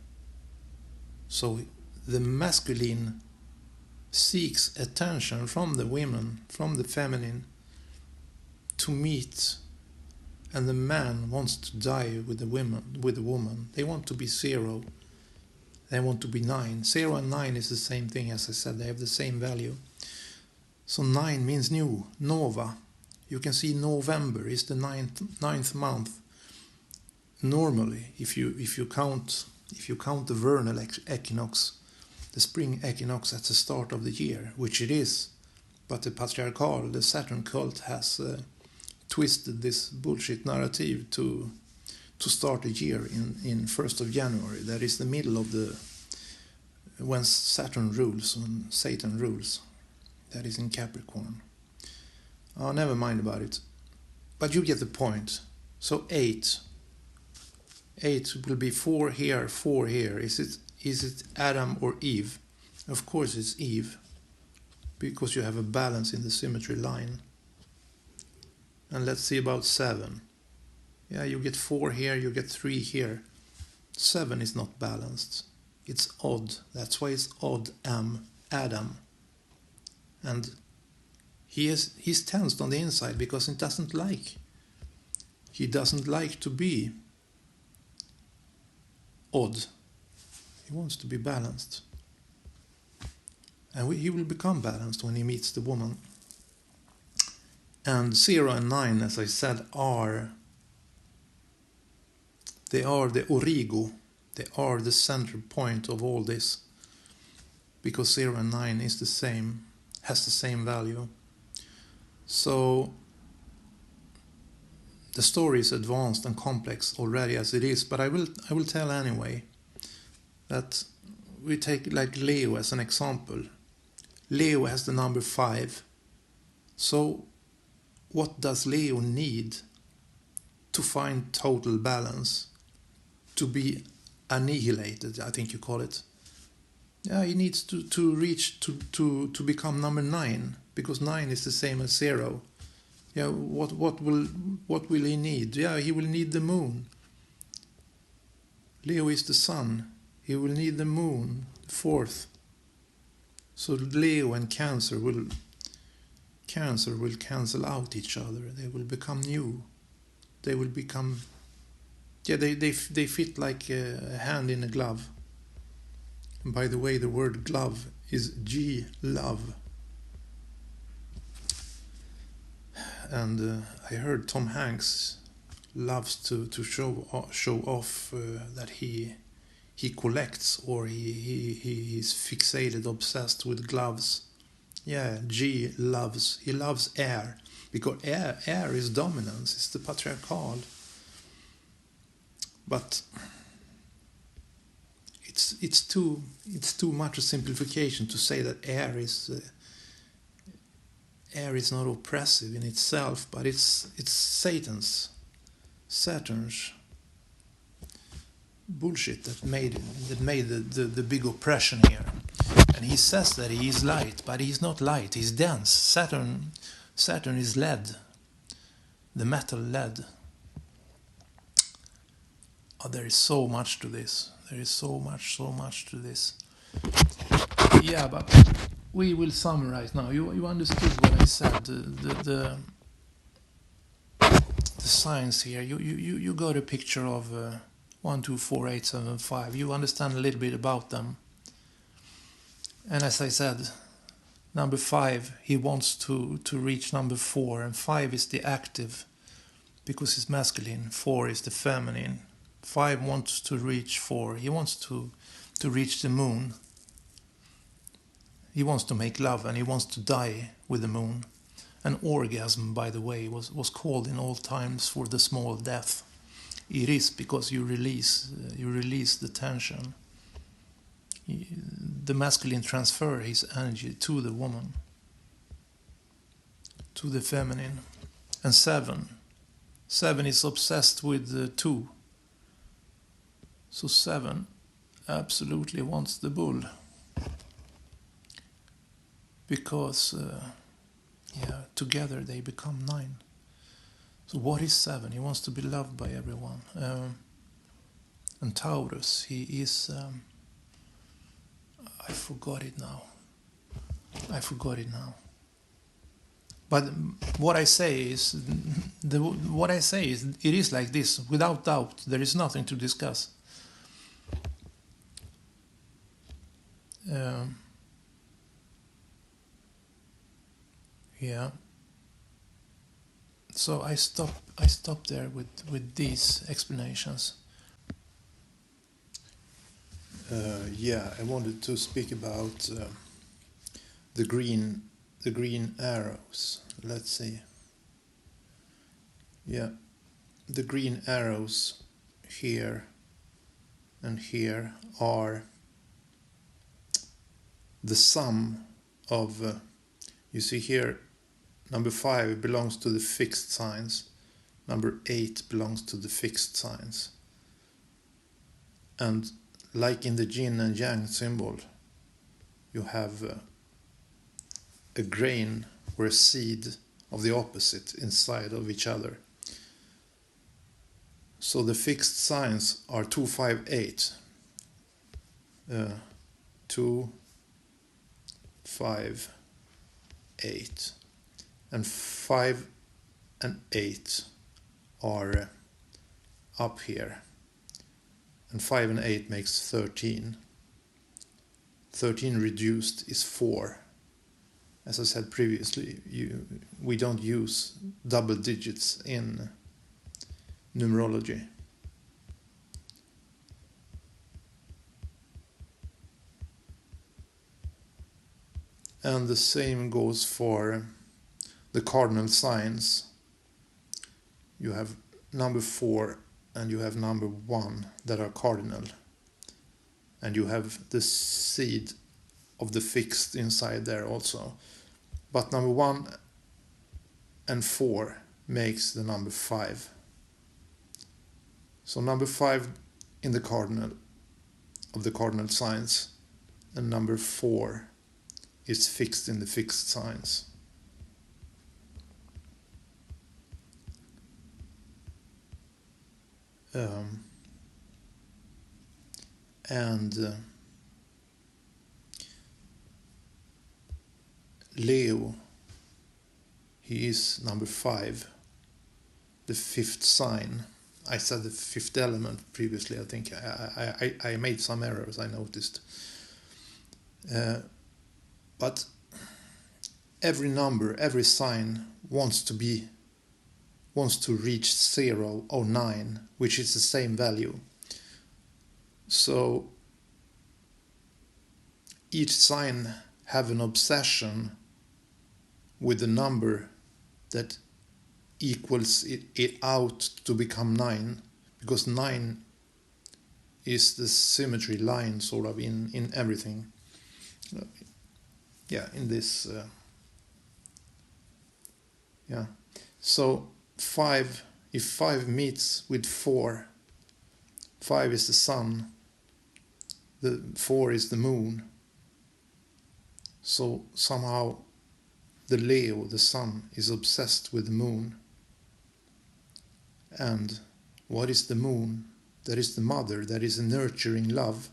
So the masculine seeks attention from the women, from the feminine, to meet, and the man wants to die with the woman. They want to be 0. They want to be 9. 0 and 9 is the same thing, as I said. They have the same value. So 9 means new, nova. You can see November is the ninth month. Normally, if you count the vernal equinox, the spring equinox at the start of the year, which it is, but the Saturn cult has twisted this bullshit narrative to start a year in 1st of January. That is the middle of when Saturn rules and Satan rules. That is in Capricorn. Oh, never mind about it. But you get the point. So 8 will be 4 here, 4 here. Is it Adam or Eve? Of course it's Eve, because you have a balance in the symmetry line. And let's see about 7. Yeah, you get 4 here, you get 3 here. 7 is not balanced. It's odd. That's why it's odd Adam. And he's tensed on the inside because he doesn't like to be odd. He wants to be balanced. And he will become balanced when he meets the woman. And 0 and 9, as I said, they are the origo. They are the center point of all this. Because 0 and 9 is the same, has the same value. So the story is advanced and complex already as it is, but I will tell anyway that we take like Leo as an example. Leo has the number 5. So what does Leo need to find total balance? To be annihilated, I think you call it. Yeah, he needs to reach to become number 9, because 9 is the same as 0. Yeah, what will he need? Yeah, he will need the moon. Leo is the sun. He will need the moon, the 4th. So Leo and Cancer will cancel out each other. They will become new. They will become. Yeah, they fit like a hand in a glove. And by the way, the word glove is G-love. And I heard Tom Hanks loves to show off that he collects, or he's fixated, obsessed with gloves. Yeah, he loves air, because air is dominance. It's the patriarchal. But it's too much a simplification to say that air is not oppressive in itself, but it's Saturn's bullshit that made the big oppression here. And he says that he is light, but he's not light. He's dense. Saturn is lead, the metal lead. Oh, there is so much to this. There is so much to this. Yeah, but we will summarize now. You understood what I said. The signs here. You got a picture of 1, 2, 4, 8, 7, 5. You understand a little bit about them. And as I said, number 5, he wants to reach number 4, and 5 is the active because it's masculine. 4 is the feminine. 5 wants to reach 4. He wants to reach the moon. He wants to make love, and he wants to die with the moon. An orgasm, by the way, was called in all times for the small death. It is because you release the tension. The masculine transfer his energy to the woman, to the feminine. And 7 is obsessed with 2. So 7 absolutely wants the bull. Because, together they become 9. So what is 7? He wants to be loved by everyone. And Taurus, he is... I forgot it now. But what I say is, it is like this. Without doubt, there is nothing to discuss. Yeah. So I stop there with these explanations. I wanted to speak about the green arrows. Let's see. Yeah, the green arrows here and here are the sum of, you see here, number 5 belongs to the fixed signs, number 8 belongs to the fixed signs. And like in the yin and yang symbol, you have a grain or a seed of the opposite inside of each other. So the fixed signs are 2, 5, 8. 2, 5, 8. And 5 and 8 are up here. And 5 and 8 makes 13. 13 reduced is 4. As I said previously, we don't use double digits in numerology. And the same goes for the cardinal signs. You have number 4 and you have number 1 that are cardinal. And you have the seed of the fixed inside there also. But number 1 and 4 makes the number 5. So number 5 in the cardinal of the cardinal signs, and number 4 is fixed in the fixed signs. Leo, he is number 5, the 5th sign. I said the 5th element previously. I think I made some errors, I noticed. But every number, every sign wants to reach 0 or 9, which is the same value. So each sign have an obsession with the number that equals it out to become 9, because 9 is the symmetry line sort of in everything. In this. So 5, if 5 meets with 4, 5 is the sun, the 4 is the moon. So somehow the Leo, the sun, is obsessed with the moon. And what is the moon? That is the mother, that is a nurturing love.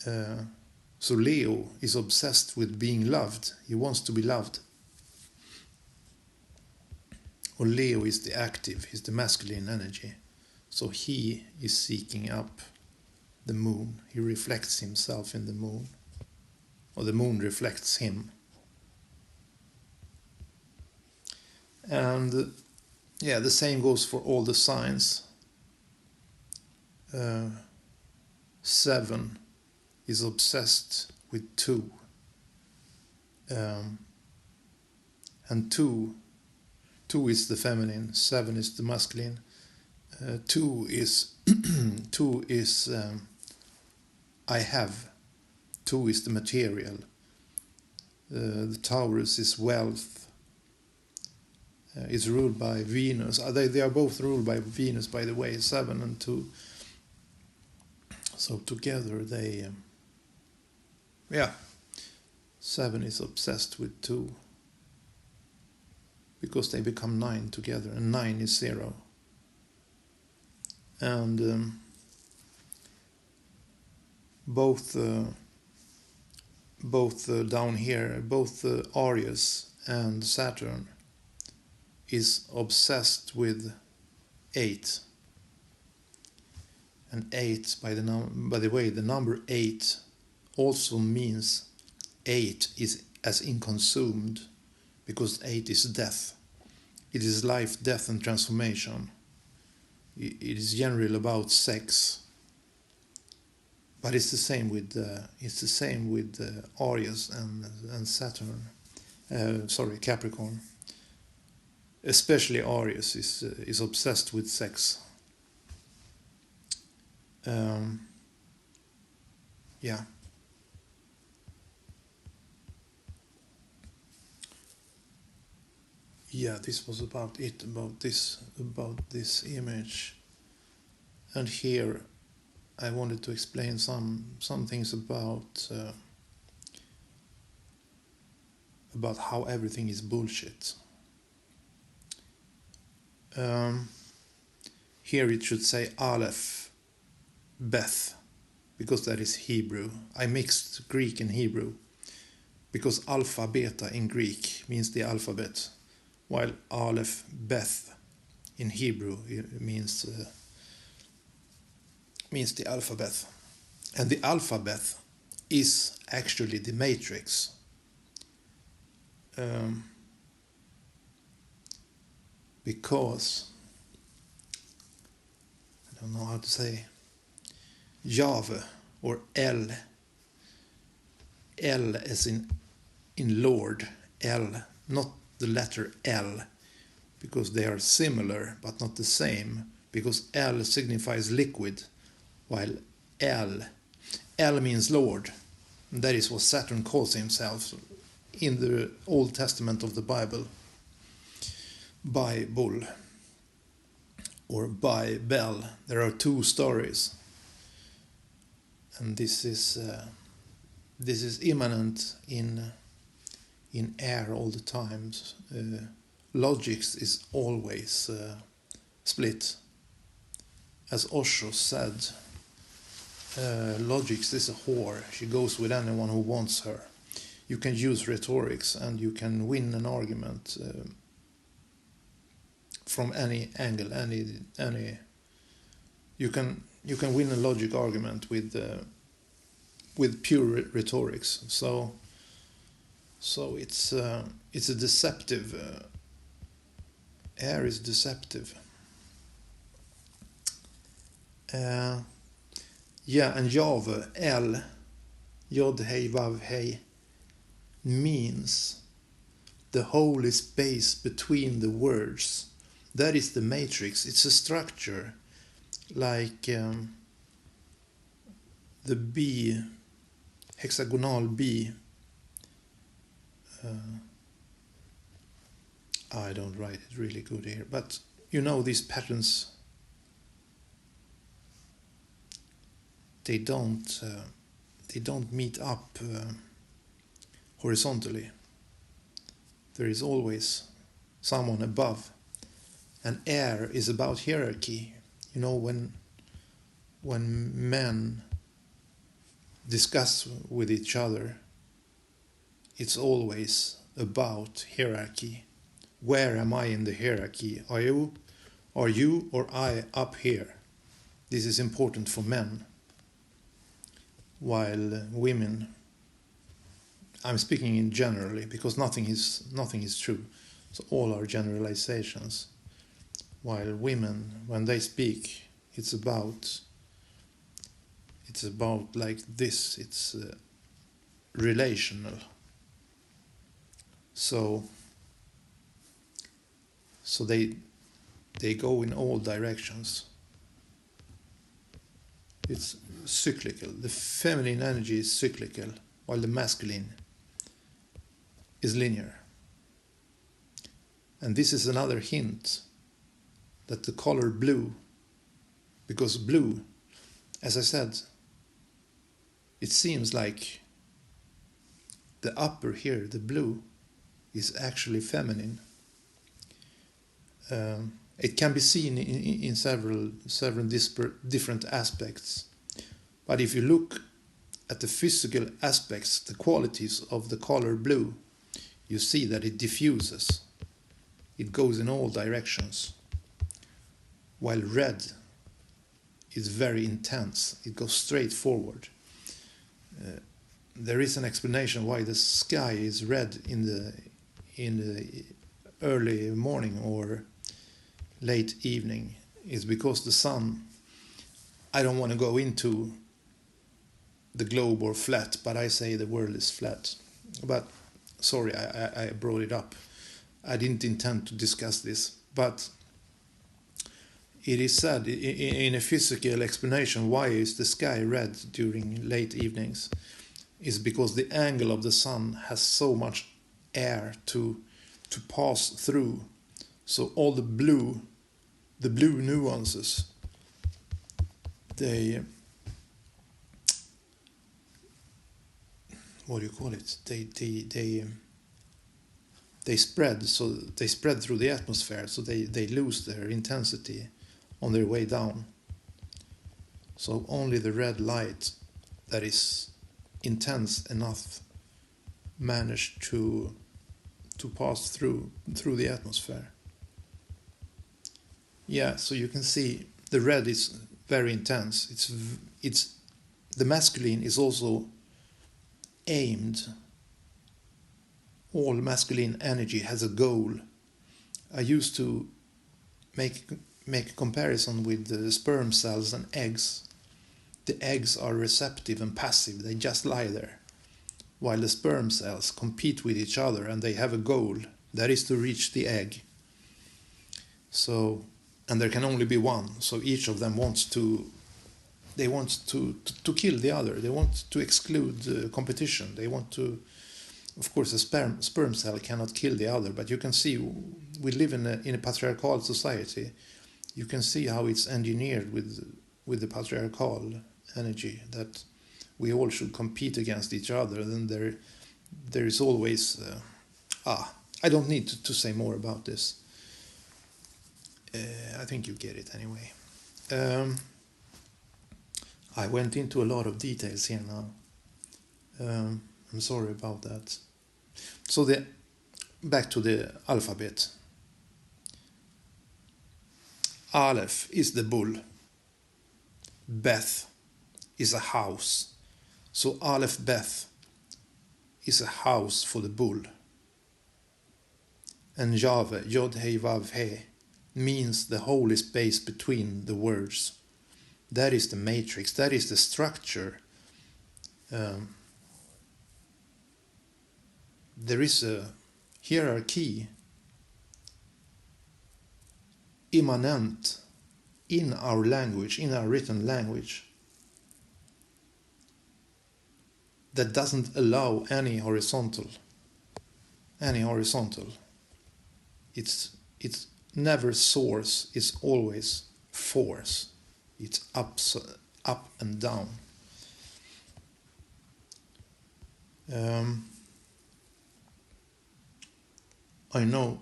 So Leo is obsessed with being loved. He wants to be loved. Or Leo is the active, he's the masculine energy. So he is seeking up the moon. He reflects himself in the moon. Or the moon reflects him. And the same goes for all the signs. 7 is obsessed with 2. And 2 is the feminine, 7 is the masculine. 2 is I have. 2 is the material. The Taurus is wealth. Is ruled by Venus. They are both ruled by Venus, by the way, 7 and 2. So together they 7 is obsessed with 2, because they become 9 together, and 9 is 0. And both down here, both Aries and Saturn is obsessed with 8. And 8, by the way, the number 8 also means 8 is as in consumed, because 8 is death. It is life, death, and transformation. It is generally about sex. But it's the same with Aries and Saturn. Capricorn. Especially Aries is obsessed with sex. Yeah. Yeah, this was about it, about this image. And here I wanted to explain some things about how everything is bullshit. Here it should say Aleph, Beth, because that is Hebrew. I mixed Greek and Hebrew, because Alpha, Beta in Greek means the alphabet, while Aleph, Beth in Hebrew means the alphabet. And the alphabet is actually the matrix. Because I don't know how to say Jave or L as in Lord, L, not the letter L, because they are similar but not the same, because L signifies liquid, while L means Lord. And that is what Saturn calls himself in the Old Testament of the Bible. Bible or Bible. There are two stories, and this is immanent in air all the time. Logics is always split. As Osho said, logics is a whore. She goes with anyone who wants her. You can use rhetorics and you can win an argument from any angle, any. You can win a logic argument with pure rhetorics. So it's a deceptive. Air is deceptive. And Jave, L, Yod Hei Vav Hei, means the holy space between the words. That is the matrix. It's a structure like the B, hexagonal B. I don't write it really good here, but you know these patterns. They don't meet up horizontally. There is always someone above, and air is about hierarchy. You know, when men discuss with each other, it's always about hierarchy. Where am I in the hierarchy? Are you or I up here? This is important for men. While women, I'm speaking in generally because nothing is true, so all are generalizations. While women, when they speak, it's about like this. It's relational. So they go in all directions. It's cyclical. The feminine energy is cyclical, while the masculine is linear. And this is another hint that the color blue, because blue, as I said, it seems like the upper here, the blue, is actually feminine. It can be seen in several different aspects. But if you look at the physical aspects, the qualities of the color blue, you see that it diffuses. It goes in all directions. While red is very intense. It goes straight forward. There is an explanation why the sky is red in the early morning or late evening. Is because the sun, I don't want to go into the globe or flat, but I say the world is flat. But sorry, I brought it up. I didn't intend to discuss this, but it is said in a physical explanation why is the sky red during late evenings is because the angle of the sun has so much air to pass through. So all the blue nuances, they, what do you call it? They spread. So they spread through the atmosphere. So they lose their intensity on their way down. So only the red light that is intense enough managed to pass through the atmosphere. Yeah, so you can see the red is very intense. It's the masculine is also aimed. All masculine energy has a goal. I used to make a comparison with the sperm cells and eggs. The eggs are receptive and passive. They just lie there. While the sperm cells compete with each other and they have a goal. That is to reach the egg. So, and there can only be one. So each of them wants to kill the other. They want to exclude competition. They want to, of course, a sperm cell cannot kill the other. But you can see, we live in a patriarchal society. You can see how it's engineered with the patriarchal energy that we all should compete against each other. Then there is always I don't need to say more about this. I think you get it anyway. I went into a lot of details here now. I'm sorry about that. So back to the alphabet. Aleph is the bull. Beth is a house. So Aleph Beth is a house for the bull. And Jave, Yod Hei Vav He, means the holy space between the words. That is the matrix, that is the structure. There is a hierarchy immanent in our language, in our written language, that doesn't allow any horizontal. It's never source, it's always force. It's up and down. I know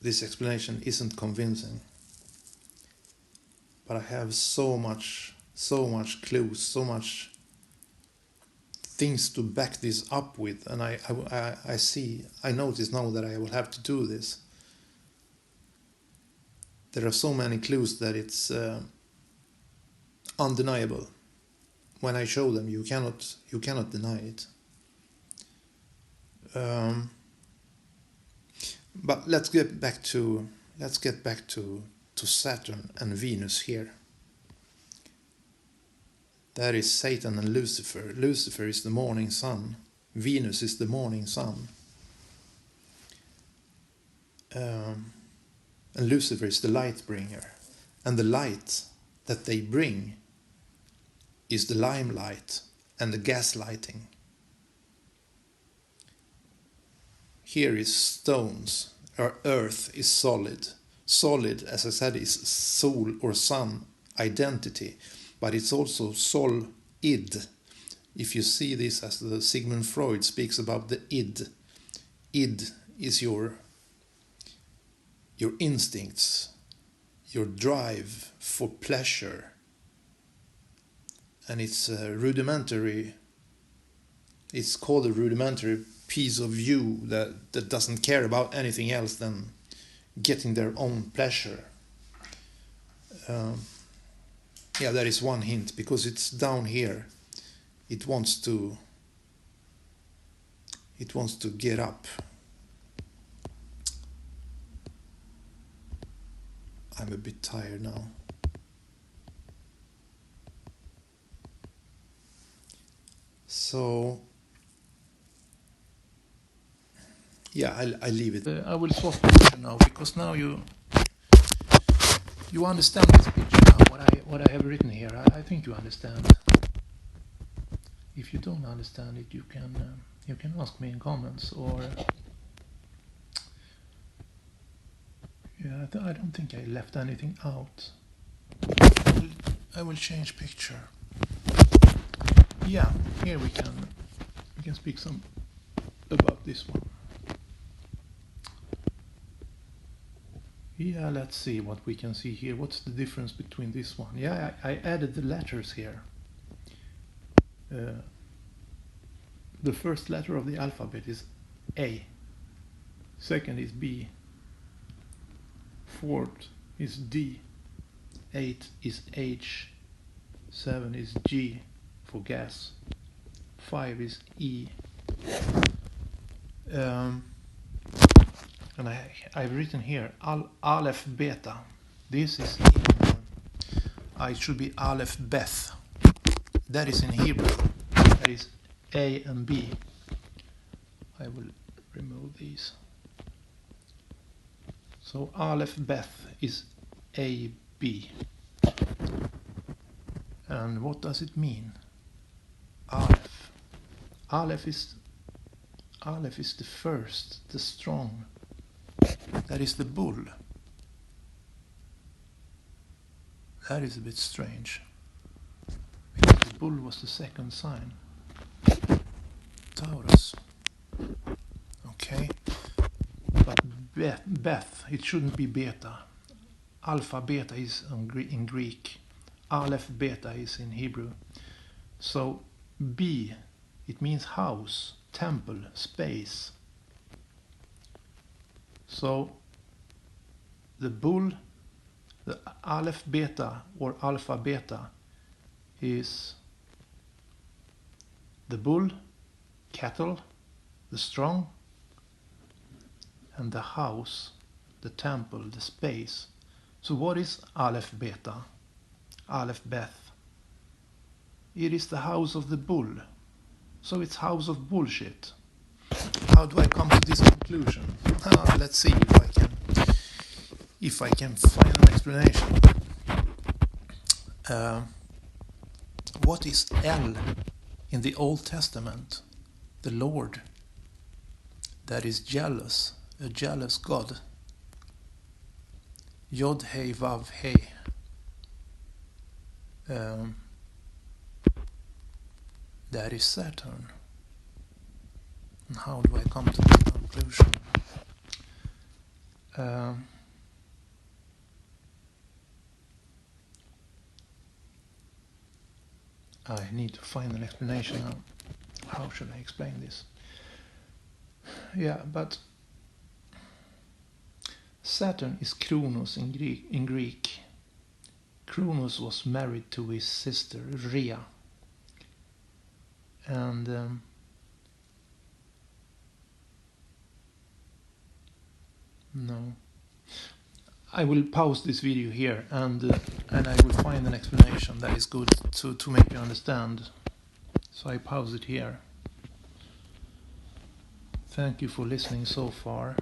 this explanation isn't convincing, but I have so much clues, so much things to back this up with, and I notice now that I will have to do this. There are so many clues that it's undeniable. When I show them, you cannot deny it. But let's get back to Saturn and Venus here. That is Satan and Lucifer. Lucifer is the morning sun. Venus is the morning sun. And Lucifer is the light bringer. And the light that they bring is the limelight and the gaslighting. Here is stones. Our earth is solid. Solid, as I said, is soul or sun identity. But it's also sol-id. If you see this as the Sigmund Freud speaks about the id. Id is your instincts, your drive for pleasure. And it's rudimentary. It's called a rudimentary piece of you that doesn't care about anything else than getting their own pleasure. Yeah, that is one hint, because it's down here. It wants to get up. I'm a bit tired now. So yeah, I leave it. I will swap picture now, because now you understand this picture now. What I have written here, I think you understand. If you don't understand it, you can ask me in comments, or yeah, I don't think I left anything out. I will change picture. Yeah, here we can speak some about this one. Yeah, let's see what we can see here. What's the difference between this one? Yeah, I added the letters here. The first letter of the alphabet is A. Second is B. Fourth is D. 8 is H. 7 is G for gas. 5 is E. And I've written here Aleph Beta. This is it should be Aleph Beth. That is in Hebrew. That is A and B. I will remove these. So Aleph Beth is A, B. And what does it mean? Aleph. Aleph is the first, the strong. That is the bull. That is a bit strange, because the bull was the second sign. Taurus. Okay. But Beth, it shouldn't be beta. Alpha beta is in Greek. Aleph beta is in Hebrew. So B, it means house, temple, space. So the bull, the Aleph beta or alpha beta, is the bull, cattle, the strong, and the house, the temple, the space. So what is Aleph beta? Aleph Beth? It is the house of the bull. So it's house of bullshit. How do I come to this conclusion? Let's see if I can find an explanation. What is El in the Old Testament? The Lord. That is jealous, a jealous God. Yod Hei Vav Hei. That is Saturn. And how do I come to this conclusion? I need to find an explanation now. How should I explain this? Yeah, but Saturn is Kronos in Greek. Kronos was married to his sister Rhea. And no. I will pause this video here and I will find an explanation that is good to make you understand. So I pause it here. Thank you for listening so far.